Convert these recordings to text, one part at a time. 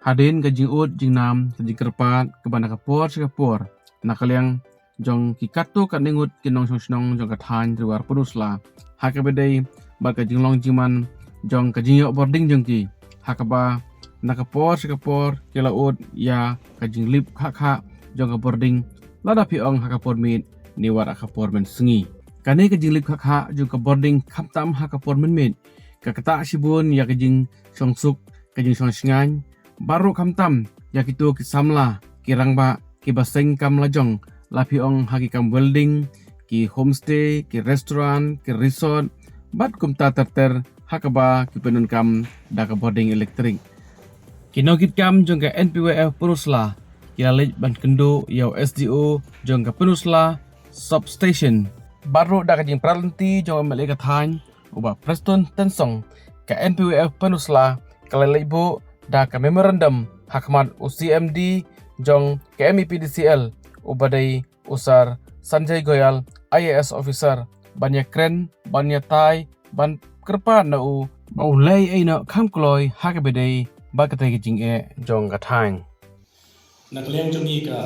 Hadin ka jing ut jing nam ka jing kerpat ke bana kapor sikapor nakaliang jong ki katu ka ningut kinong snong jong ka than triwar punusla hakabedai ba ka jing long jiman jong ka jing yok boarding jong ki hakaba nakapor sikapor kila ut ya ka jing lip kha jong ka boarding lada piong hakapor mit niwar akapor men sengi kani ka jing lip kha jong ka boarding khaptam hakapor men mit ka kata sibun ya ka jing songsuk ka jing song singan baru kamtam ya kitu kisamla kirang ba ki baseng kam lajong lapi ong hagi kam welding ki homestay ki restaurant ki resort bat kumta terter hakaba ki penun kam da ka boarding elektrik kinogit kam jong ka NPWF Punusla kilalit ban kendo yau SDO jong ka Punusla substation baru da ka jing pralenti jong amel ka than uba Preston Tensong ka NPWF Punusla kalalai bo da ka memorandum hakmat UCMD jong KMEPDCL ubadai usar Sanjay Goyal IAS officer banyak kren banyak tai ban kerpa na u mau lay ay na kamkloy hakabedai bakatay kijing jong katang Nakaliang jongi ka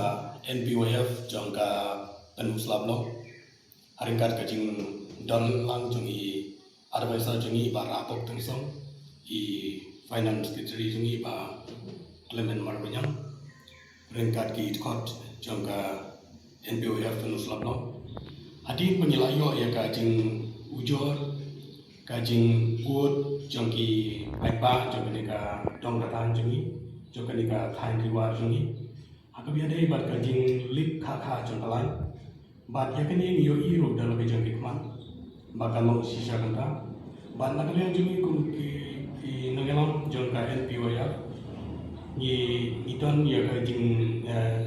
NPWF jong ka Penusla blok haringkat kajing don lang jongi advisor jongi ba rapok tengsong i finance secretary jongi ba Clement Marbanyang ringkat ki court jong ka NPWF Penusla blok hadi pengilayo ya kajing ujor kajing ud jong ki aipa jong ka dong katan jongi jong ka thain kriwa jongi hakabiadai bat kajing lip kha jong kalai bat yakani niyo iro dalam jong kikman bakal mau sisa kanta bat nakaliang jongi kum ki nangelam jong ka NPWF ni iton ya kajing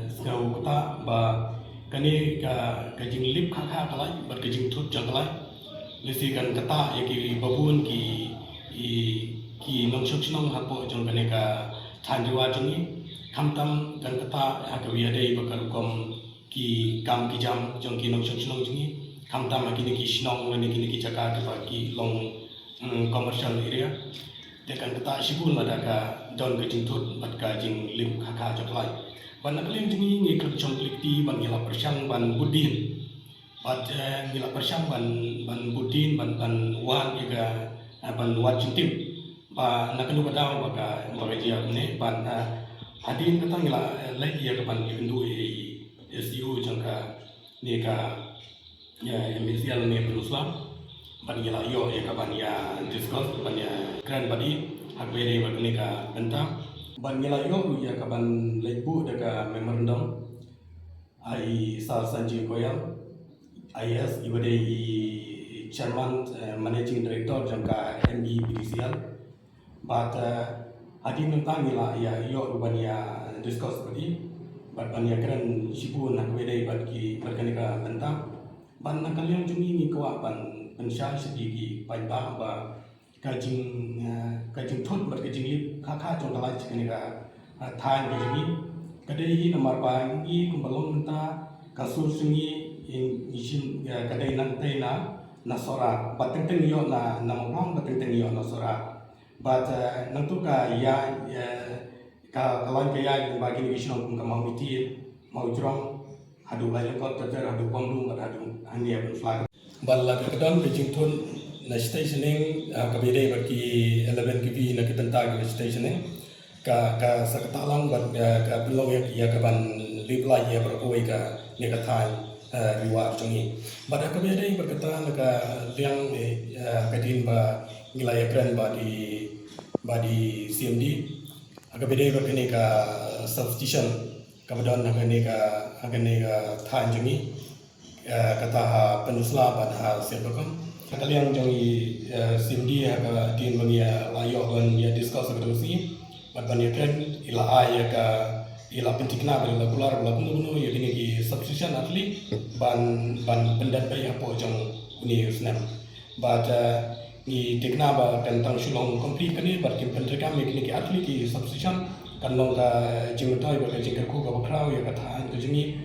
skau kota ba kani ka kajing lip kha kalai bat kajing thut jong kalai lesi kan kata ya ki babun ki nongshok nong hapo jong kane ka thandiwa jongi kamtam kan kata hakabiadai bakal kom ki kam ki jam jong ki nongshok nong jongi kamtam akini ki snong ngani ki jaka ka ki long commercial area tekan kata sibul lada ka don ke jintut bat ka jing lim kha joklai ban naklim jongi ngi klub chongklikti ban ngila persyang ban budin bat ngila persyang ban budin ban wan iga ban wat jintim ba nakalu badaw baka dia ne ban hadin kata ngila lai ya ban indu SDU jangka ni ka ya MCL ne Penusla ban ngila yo ya ka ban ya discuss ban ya grand body hakbere ban ne ka benta ban ngila yo ya ka ban lebu daga memorandum ai sal Sanjay Goyal IAS ibade chairman managing director jangka MEPDCL but hadi tentang nila ya yo ban ya discuss tadi ban ya keren sibun nak wedai ban ki berkanika tentang ban nakaliang jungi ni ko ban pensai sedigi ban ba kajing thot bat kajing lip kha jong kalai chikanika than kajing kadai hi nomor ban i kumbalong tenta kasul sungi in isin kadai nang tena nasora bateng teng yo na namong bateng teng yo nasora but nang tu ka ya ka kawan ka ya bagi ni isno ka mau miti mau jrong hadu lai ko ter hadu pomlu mat hadu hani ya flag balla ka don ke jingthun na stationing ka bede bagi 11 kv na kitanta ka stationing ka sakatalang bat ka belong ya ka ban liplai ya berkoi ka ni ka thai riwa jongi bada ka bede berkata ka liang kadin ba ngilaya kran ba di CMD aga bede berkene ka substitution ka badon agane ka than jongi kata Penusla ban ha sebakon kaliang jongi CMD aga din bangia layo ban ya discuss ka dosi ban ya kran ila aya ka ila pentikna bela kular bela kuno ya kini ki substitution atli ban pendat bay apo jong uni usnam but ni tekna ba tentang sulong complete kani bar kim pentrika me kini ki atli ki substitution kan long ka jingtoy ba ka jingka ku ka kraw ya ka than ko jingi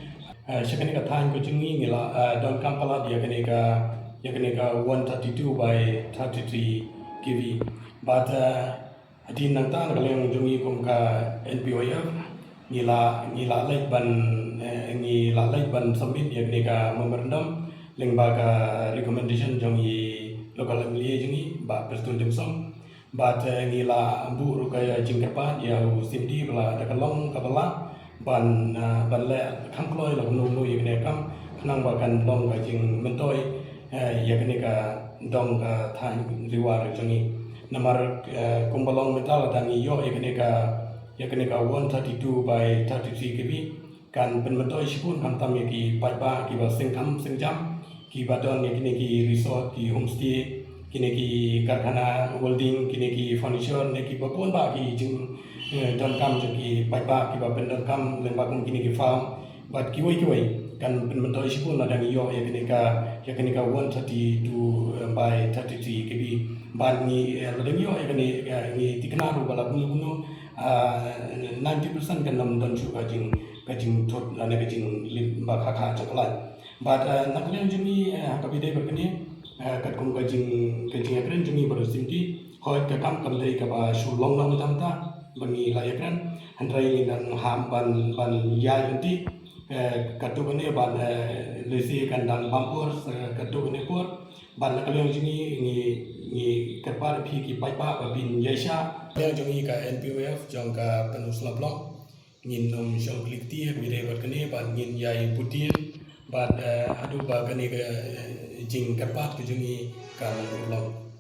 shakani ka than ko jingi ngila don kampala dia kani ka 132 by 33 kV but Adin nang ta nakaliang jungi kong ka NPOF ngila lait ban ngila lait ban submit ya ni ka memorandum lengba ka recommendation jungi local assembly jungi ba presiden timsong ba ngila bu ru ka jingkerpa ya sindi bla da kalong kabala ban ban le kham kloi la nu nu ya ni kam nang ba kan long ka jing mentoi ya ni ka dong ka than riwar jungi nomor kumbalong metal dangi yo yakni ka 132 by 33 kb kan penbentuk ispun kan tam ki paiba ki ba singkam singjam ki badon yakni ki resort ki homestay kini ki karkhana holding kini ki furniture ne ki bapun ba ki jing don kam ki paiba ki ba pendon kam lemba kum kini ki farm bat ki wai kan penbentuk ispun dangi yo yakni ka 132 by 33 kb ban ni ladang yo ni tikna ru bala bunu 90% kan nam dan chu kajing tot la ne kajing lim ba kha chakla but naklian jumi kabide berkini kat kum kajing akren jumi bersimti hoi ka kam kam dei ka ba shulong long tam ta bangi la akren handrai ni dan ham ban ya yunti katu kene ban lesi kan dan bampur katu kene pur ban naklian jumi ni kerpa phi ki pai pa bin yesha yang jongi ka NPOF jong ka penusla blok ngin nom shong klik ti bire ber kene ban ngin yai putin ban adu ba kene ka jing kerpa ke jongi ka blok